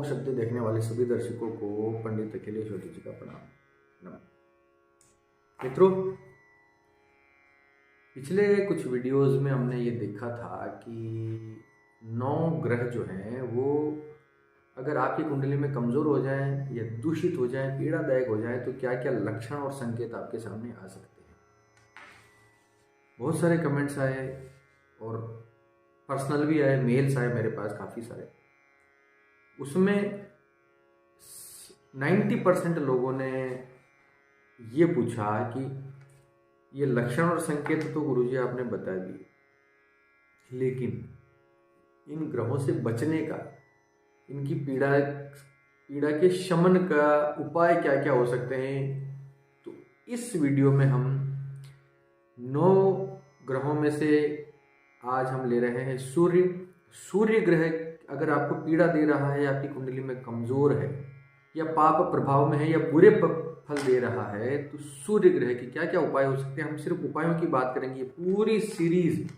शक्ति देखने वाले सभी दर्शकों को पंडित अखिलेश ज्योति जी का प्रणाम। मित्रों, पिछले कुछ वीडियोस में हमने ये देखा था कि 9 ग्रह जो हैं वो अगर आपकी कुंडली में कमज़ोर हो जाएं या दूषित हो जाएं, पीड़ादायक हो जाएं, तो क्या क्या लक्षण और संकेत आपके सामने आ सकते हैं। बहुत सारे कमेंट्स आए और पर्सनल भी आए, मेल्स आए मेरे पास काफ़ी सारे। उसमें 90% लोगों ने ये पूछा कि ये लक्षण और संकेत तो गुरुजी आपने बता दिए, लेकिन इन ग्रहों से बचने का, इनकी पीड़ा के शमन का उपाय क्या क्या हो सकते हैं। तो इस वीडियो में हम 9 ग्रहों में से आज हम ले रहे हैं सूर्य ग्रह। अगर आपको पीड़ा दे रहा है, आपकी कुंडली में कमजोर है या पाप प्रभाव में है या बुरे फल दे रहा है, तो सूर्य ग्रह के क्या क्या उपाय हो सकते हैं। हम सिर्फ उपायों की बात करेंगे। पूरी सीरीज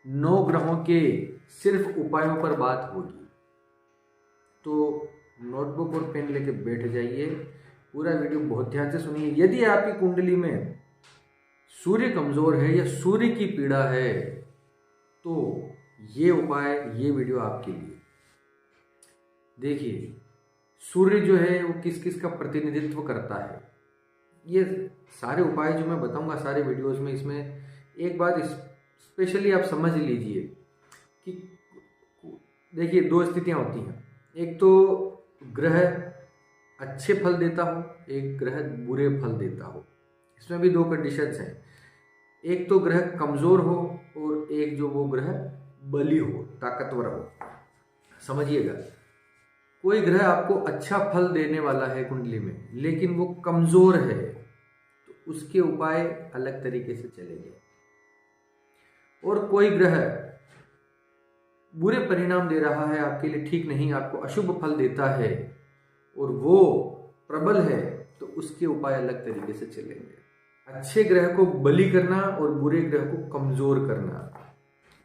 9 ग्रहों के सिर्फ उपायों पर बात होगी। तो नोटबुक और पेन लेके बैठ जाइए, पूरा वीडियो बहुत ध्यान से सुनिए। यदि आपकी कुंडली में सूर्य कमजोर है या सूर्य की पीड़ा है, तो ये उपाय, ये वीडियो आपके लिए। देखिए, सूर्य जो है वो किस किस का प्रतिनिधित्व करता है। ये सारे उपाय जो मैं बताऊंगा सारे वीडियोस में, इसमें एक बात स्पेशली आप समझ लीजिए कि देखिए 2 स्थितियां होती हैं। एक तो ग्रह अच्छे फल देता हो, एक ग्रह बुरे फल देता हो। इसमें भी 2 कंडीशंस हैं। एक तो ग्रह कमजोर हो और एक जो वो ग्रह बली हो, ताकतवर हो। समझिएगा, कोई ग्रह आपको अच्छा फल देने वाला है कुंडली में, लेकिन वो कमजोर है, तो उसके उपाय अलग तरीके से चलेंगे। और कोई ग्रह बुरे परिणाम दे रहा है आपके लिए, ठीक नहीं, आपको अशुभ फल देता है और वो प्रबल है, तो उसके उपाय अलग तरीके से चलेंगे। अच्छे ग्रह को बली करना और बुरे ग्रह को कमजोर करना,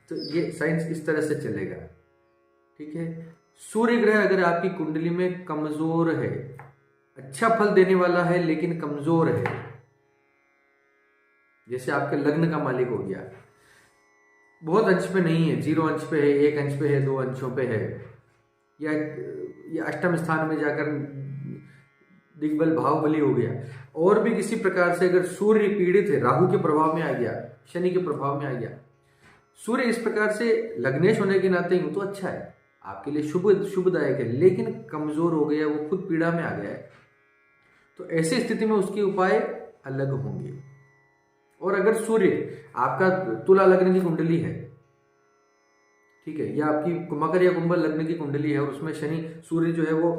तो ये साइंस इस तरह से चलेगा। ठीक है। सूर्य ग्रह अगर आपकी कुंडली में कमजोर है, अच्छा फल देने वाला है लेकिन कमजोर है, जैसे आपके लग्न का मालिक हो गया, बहुत अंश पे नहीं है, 0 अंश पे है, 1 अंश पे है, 2 अंशों पे है, या अष्टम स्थान में जाकर दिग्बल भाव बली हो गया, और भी किसी प्रकार से अगर सूर्य पीड़ित है, राहु के प्रभाव में आ गया, शनि के प्रभाव में आ गया, सूर्य इस प्रकार से लग्नेश होने के नाते यूं तो अच्छा है, आपके लिए शुभदायक है, लेकिन कमजोर हो गया, वो खुद पीड़ा में आ गया है, तो ऐसी स्थिति में उसके उपाय अलग होंगे। और अगर सूर्य आपका तुला लग्न की कुंडली है, ठीक है, या आपकी मकर या कुंभ लग्न की कुंडली है और उसमें शनि सूर्य जो है वो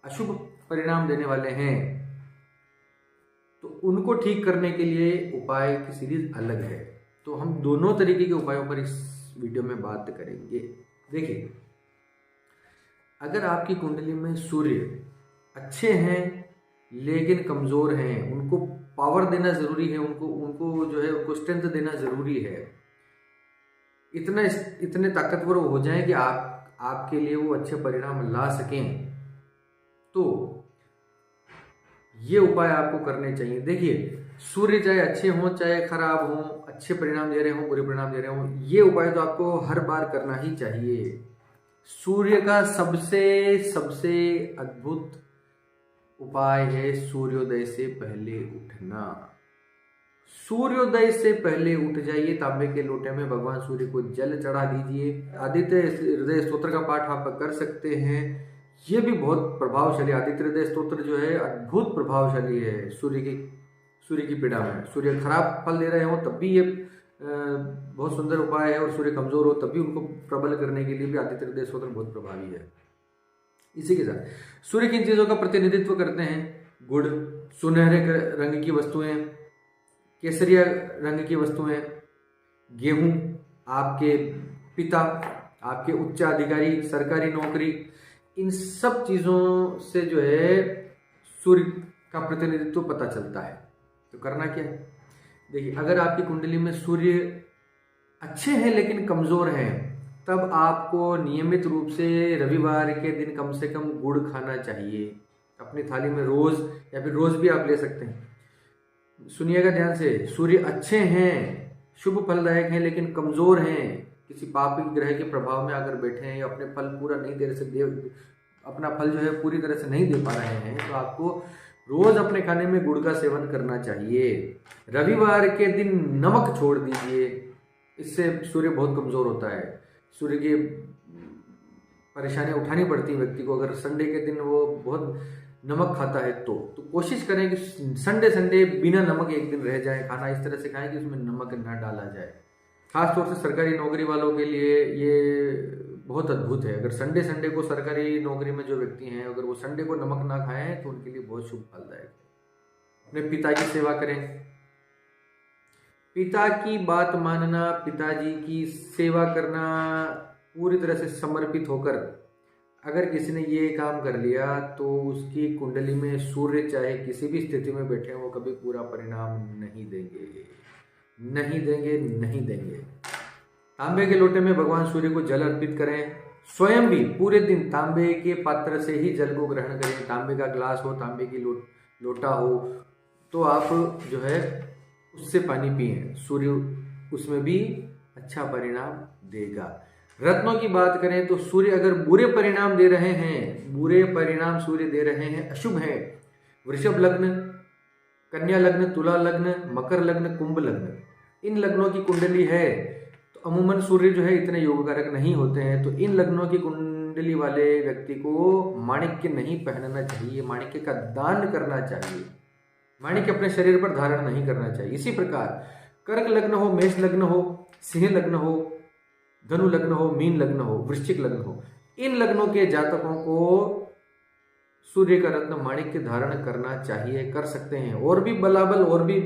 अशुभ परिणाम देने वाले हैं, तो उनको ठीक करने के लिए उपाय की सीरीज अलग है। तो हम दोनों तरीके के उपायों पर इस वीडियो में बात करेंगे। देखिए, अगर आपकी कुंडली में सूर्य अच्छे हैं लेकिन कमजोर हैं, उनको पावर देना जरूरी है, उनको जो है उनको स्ट्रेंथ देना जरूरी है, इतने ताकतवर हो जाएं कि आपके लिए वो अच्छे परिणाम ला सकें, तो ये उपाय आपको करने चाहिए। देखिए, सूर्य चाहे अच्छे हों चाहे खराब हों, अच्छे परिणाम दे रहे हों बुरे परिणाम दे रहे हों, ये उपाय तो आपको हर बार करना ही चाहिए। सूर्य का सबसे अद्भुत उपाय है सूर्योदय से पहले उठना। सूर्योदय से पहले उठ जाइए, तांबे के लोटे में भगवान सूर्य को जल चढ़ा दीजिए। आदित्य हृदय स्तोत्र का पाठ आप कर सकते हैं, ये भी बहुत प्रभावशाली। आदित्य हृदय स्तोत्र जो है अद्भुत प्रभावशाली है सूर्य की पीड़ा में। सूर्य खराब फल दे रहे हो तब भी ये बहुत सुंदर उपाय है, और सूर्य कमजोर हो तब भी उनको प्रबल करने के लिए भी आदित्य हृदय स्तोत्र बहुत प्रभावी है। इसी के साथ सूर्य किन चीजों का प्रतिनिधित्व करते हैं? गुड़, सुनहरे रंग की वस्तुएं, केसरिया रंग की वस्तुएं, गेहूं, आपके पिता, आपके उच्च अधिकारी, सरकारी नौकरी, इन सब चीजों से जो है सूर्य का प्रतिनिधित्व पता चलता है। तो करना क्या है? देखिए, अगर आपकी कुंडली में सूर्य अच्छे हैं लेकिन कमजोर हैं, तब आपको नियमित रूप से रविवार के दिन कम से कम गुड़ खाना चाहिए अपनी थाली में रोज, या फिर रोज भी आप ले सकते हैं। सुनिएगा ध्यान से, सूर्य अच्छे हैं, शुभ फलदायक हैं, लेकिन कमजोर हैं, किसी पापी ग्रह के प्रभाव में आकर बैठे हैं या अपने फल पूरा नहीं अपना फल जो है पूरी तरह से नहीं दे पा रहे हैं, तो आपको रोज अपने खाने में गुड़ का सेवन करना चाहिए। रविवार के दिन नमक छोड़ दीजिए, इससे सूर्य बहुत कमजोर होता है, सूर्य की परेशानियां उठानी पड़ती है व्यक्ति को अगर संडे के दिन वो बहुत नमक खाता है तो कोशिश करें कि संडे बिना नमक एक दिन रह जाए, खाना इस तरह से खाएं कि उसमें नमक ना डाला जाए। खासतौर से सरकारी नौकरी वालों के लिए ये बहुत अद्भुत है। अगर संडे को सरकारी नौकरी में जो व्यक्ति हैं अगर वो संडे को नमक ना खाएं तो उनके लिए बहुत शुभ फलदायक है। अपने पिता की सेवा करें, पिता की बात मानना, पिताजी की सेवा करना, पूरी तरह से समर्पित होकर अगर किसी ने ये काम कर लिया तो उसकी कुंडली में सूर्य चाहे किसी भी स्थिति में बैठे वो कभी पूरा परिणाम नहीं देंगे। तांबे के लोटे में भगवान सूर्य को जल अर्पित करें, स्वयं भी पूरे दिन तांबे के पात्र से ही जल को ग्रहण करें। तांबे का ग्लास हो, तांबे की लोटा हो तो आप जो है उससे पानी पिए, सूर्य उसमें भी अच्छा परिणाम देगा। रत्नों की बात करें तो सूर्य अगर बुरे परिणाम दे रहे हैं, बुरे परिणाम सूर्य दे रहे हैं, अशुभ है, वृषभ लग्न, कन्या लग्न, तुला लग्न, मकर लग्न, कुंभ लग्न, इन लग्नों की कुंडली है तो अमूमन सूर्य जो है इतने योगकारक नहीं होते हैं। तो इन लग्नों की कुंडली वाले व्यक्ति को माणिक्य नहीं पहनना चाहिए, माणिक्य का दान करना चाहिए, माणिक्य अपने शरीर पर धारण नहीं करना चाहिए। इसी प्रकार कर्क लग्न हो, मेष लग्न हो, सिंह लग्न हो, धनु लग्न हो, मीन लग्न हो, वृश्चिक लग्न हो, इन लग्नों के जातकों को सूर्य का रत्न माणिक्य धारण करना चाहिए, कर सकते हैं। और भी बलाबल और भी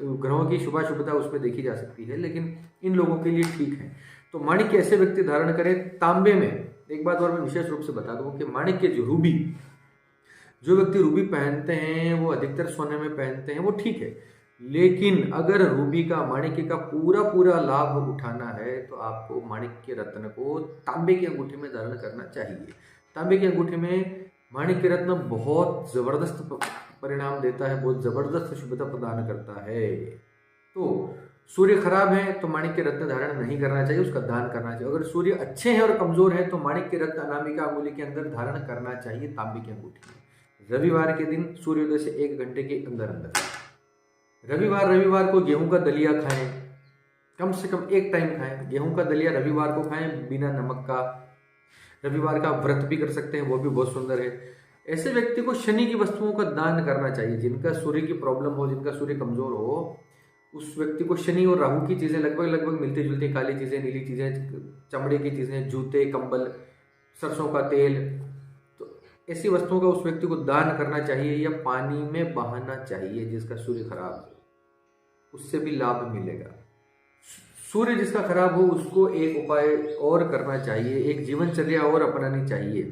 ग्रहों की शुभाशुभता उसमें देखी जा सकती है, लेकिन इन लोगों के लिए ठीक है। तो माणिक्य ऐसे व्यक्ति धारण करें तांबे में। एक बात और मैं विशेष रूप से बता दूं कि माणिक्य जो व्यक्ति रूबी पहनते हैं वो अधिकतर सोने में पहनते हैं, वो ठीक है, लेकिन अगर रूबी का, माणिक्य का पूरा लाभ उठाना है तो आपको माणिक्य रत्न को तांबे की अंगूठी में धारण करना चाहिए। तांबे की अंगूठी में माणिक्य रत्न बहुत जबरदस्त परिणाम देता है, बहुत जबरदस्त शुभता प्रदान करता है। तो सूर्य खराब है तो माणिक्य रत्न धारण नहीं करना चाहिए, उसका दान करना चाहिए। अगर सूर्य अच्छे हैं और कमजोर है तो माणिक्य रत्न अनामिका अंगुली के अंदर धारण करना चाहिए, तांबे की अंगूठी में। रविवार के दिन सूर्योदय से 1 घंटे के अंदर रविवार को गेहूं का दलिया खाएं, कम से कम एक टाइम खाएं। गेहूं का दलिया रविवार को खाएं बिना नमक का। रविवार का व्रत भी कर सकते हैं, वो भी बहुत सुंदर है। ऐसे व्यक्ति को शनि की वस्तुओं का दान करना चाहिए। जिनका सूर्य की प्रॉब्लम हो, जिनका सूर्य कमजोर हो, उस व्यक्ति को शनि और राहु की चीजें लगभग मिलती जुलती, काली चीजें, नीली चीजें, चमड़े की चीजें, जूते, कंबल, सरसों का तेल, तो ऐसी वस्तुओं का उस व्यक्ति को दान करना चाहिए या पानी में बहाना चाहिए। जिसका सूर्य खराब हो उससे भी लाभ मिलेगा। सूर्य जिसका खराब हो उसको एक उपाय और करना चाहिए, एक जीवनचर्या और अपनानी चाहिए।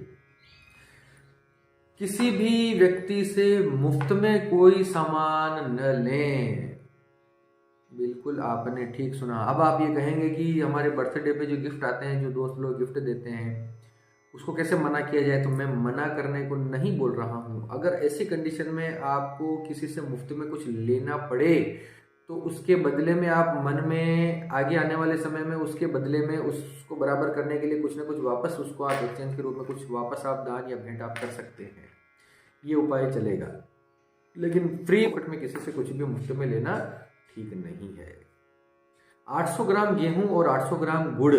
किसी भी व्यक्ति से मुफ्त में कोई सामान न लें। बिल्कुल आपने ठीक सुना। अब आप ये कहेंगे कि हमारे बर्थडे पे जो गिफ्ट आते हैं, जो दोस्त लोग गिफ्ट देते हैं, उसको कैसे मना किया जाए। तो मैं मना करने को नहीं बोल रहा हूँ। अगर ऐसी कंडीशन में आपको किसी से मुफ्त में कुछ लेना पड़े तो उसके बदले में आप मन में आगे आने वाले समय में उसके बदले में उसको बराबर करने के लिए कुछ ना कुछ वापस उसको आप एक्सचेंज के रूप में कुछ वापस आप दान या भेंट आप कर सकते हैं। ये उपाय चलेगा, लेकिन फ्री फट में किसी से कुछ भी मुफ्त में लेना ठीक नहीं है। 800 ग्राम गेहूं और 800 ग्राम गुड़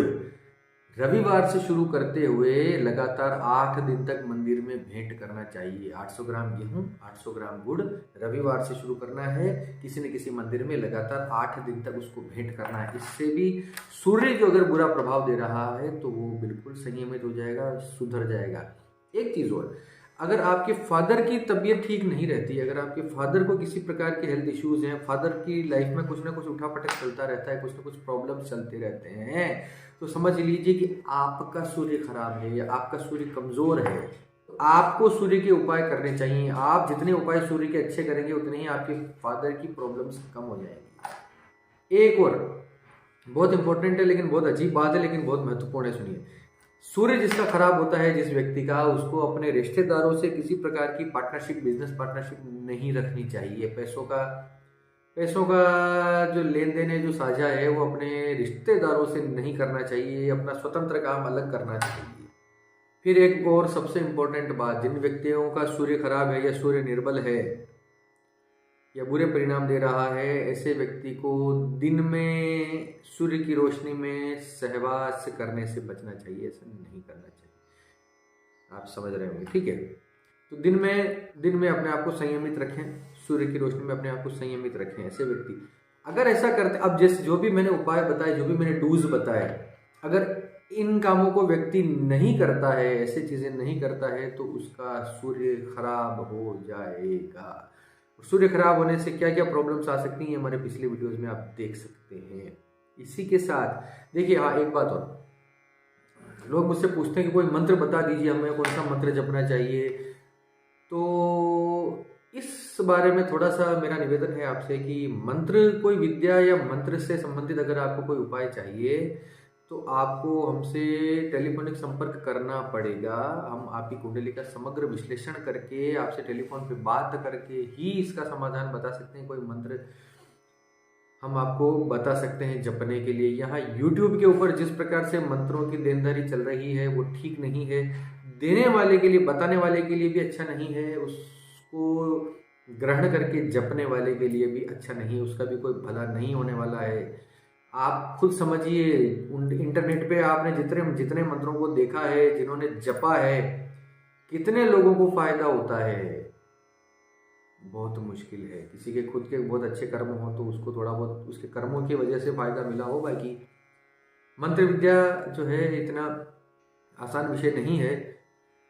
रविवार से शुरू करते हुए लगातार 8 दिन तक मंदिर में भेंट करना चाहिए। 800 ग्राम गेहूं, 800 ग्राम गुड़ रविवार से शुरू करना है, किसी न किसी मंदिर में लगातार 8 दिन तक उसको भेंट करना है। इससे भी सूर्य जो अगर बुरा प्रभाव दे रहा है तो वो बिल्कुल संयमित हो जाएगा, सुधर जाएगा। एक चीज़ और, अगर आपके फादर की तबीयत ठीक नहीं रहती, अगर आपके फादर को किसी प्रकार के हेल्थ इश्यूज हैं, फादर की लाइफ में कुछ ना कुछ उठापटक चलता रहता है, कुछ ना कुछ प्रॉब्लम चलते रहते हैं, तो समझ लीजिए कि आपका सूर्य खराब है या आपका सूर्य कमजोर है। तो आपको सूर्य के उपाय करने चाहिए। आप जितने उपाय सूर्य के अच्छे करेंगे उतने ही आपके फादर की प्रॉब्लम्स कम हो जाएंगी। एक और, बहुत इंपॉर्टेंट है, लेकिन बहुत अजीब बात है, लेकिन बहुत महत्वपूर्ण है, सुनिए। सूर्य जिसका खराब होता है, जिस व्यक्ति का, उसको अपने रिश्तेदारों से किसी प्रकार की पार्टनरशिप, बिजनेस पार्टनरशिप नहीं रखनी चाहिए। पैसों का जो लेन देन है, जो साझा है, वो अपने रिश्तेदारों से नहीं करना चाहिए। अपना स्वतंत्र काम अलग करना चाहिए। फिर एक और सबसे इम्पोर्टेंट बात, जिन व्यक्तियों का सूर्य खराब है या सूर्य निर्बल है या बुरे परिणाम दे रहा है, ऐसे व्यक्ति को दिन में सूर्य की रोशनी में सहवास करने से बचना चाहिए। ऐसा नहीं करना चाहिए। आप समझ रहे होंगे, ठीक है। तो दिन में अपने आप को संयमित रखें, सूर्य की रोशनी में अपने आप को संयमित रखें। ऐसे व्यक्ति अगर ऐसा करते, अब जैसे जो भी मैंने उपाय बताए, जो भी मैंने डूज बताए, अगर इन कामों को व्यक्ति नहीं करता है, ऐसी चीजें नहीं करता है, तो उसका सूर्य खराब हो जाएगा। सूर्य खराब होने से क्या क्या प्रॉब्लम्स आ सकती हैं, हमारे पिछले वीडियोस में आप देख सकते हैं। इसी के साथ देखिए, हाँ एक बात और, लोग मुझसे पूछते हैं कि कोई मंत्र बता दीजिए, हमें कौन सा मंत्र जपना चाहिए। तो इस बारे में थोड़ा सा मेरा निवेदन है आपसे कि मंत्र, कोई विद्या या मंत्र से संबंधित अगर आपको कोई उपाय चाहिए, तो आपको हमसे टेलीफोनिक संपर्क करना पड़ेगा। हम आपकी कुंडली का समग्र विश्लेषण करके, आपसे टेलीफोन पे बात करके ही इसका समाधान बता सकते हैं। कोई मंत्र हम आपको बता सकते हैं जपने के लिए। यहाँ YouTube के ऊपर जिस प्रकार से मंत्रों की देनदारी चल रही है, वो ठीक नहीं है। देने वाले के लिए, बताने वाले के लिए भी अच्छा नहीं है, उसको ग्रहण करके जपने वाले के लिए भी अच्छा नहीं है, उसका भी कोई भला नहीं होने वाला है। आप खुद समझिए, इंटरनेट पे आपने जितने मंत्रों को देखा है, जिन्होंने जपा है, कितने लोगों को फायदा होता है। बहुत मुश्किल है। किसी के खुद के बहुत अच्छे कर्म हो तो उसको थोड़ा बहुत उसके कर्मों की वजह से फायदा मिला हो। बाकी मंत्र विद्या जो है इतना आसान विषय नहीं है,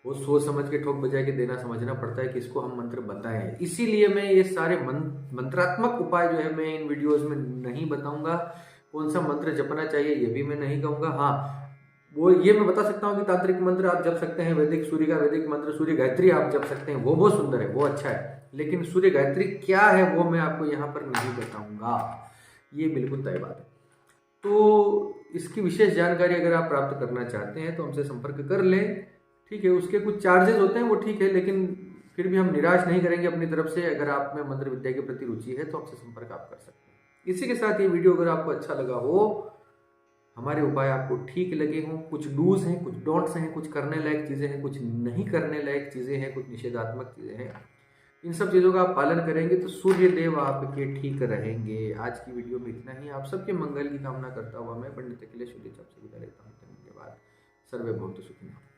वो सोच समझ के ठोक बजा के देना समझना पड़ता है, किसको हम मंत्र बताएं। इसीलिए मैं ये सारे मंत्रात्मक उपाय जो है मैं इन वीडियोस में नहीं बताऊंगा। कौन सा मंत्र जपना चाहिए ये भी मैं नहीं कहूंगा। हाँ, वो ये मैं बता सकता हूँ कि तांत्रिक मंत्र आप जप सकते हैं, वैदिक सूर्य का वैदिक मंत्र सूर्य गायत्री आप जप सकते हैं, वो बहुत सुंदर है, वो अच्छा है। लेकिन सूर्य गायत्री क्या है वो मैं आपको यहाँ पर नहीं बताऊंगा, ये बिल्कुल तय बात है। तो इसकी विशेष जानकारी अगर आप प्राप्त करना चाहते हैं तो हमसे संपर्क कर लें, ठीक है। उसके कुछ चार्जेस होते हैं, वो ठीक है, लेकिन फिर भी हम निराश नहीं करेंगे अपनी तरफ से। अगर आप में मंत्र विद्या के प्रति रुचि है तो हमसे संपर्क आप कर सकते हैं। इसी के साथ ये वीडियो अगर आपको अच्छा लगा हो, हमारे उपाय आपको ठीक लगे हों, कुछ डूज हैं, कुछ डोंट्स हैं, कुछ करने लायक चीज़ें हैं, कुछ नहीं करने लायक चीज़ें हैं, कुछ निषेधात्मक चीज़ें हैं, इन सब चीज़ों का आप पालन करेंगे तो सूर्य देव आपके ठीक रहेंगे। आज की वीडियो में इतना ही। आप सबके मंगल की कामना करता हुआ मैं पंडित अखिलेश सूर्य आपसे विदा लेता हूँ। धन्यवाद। सर्वे भवन्तु सुखिनः।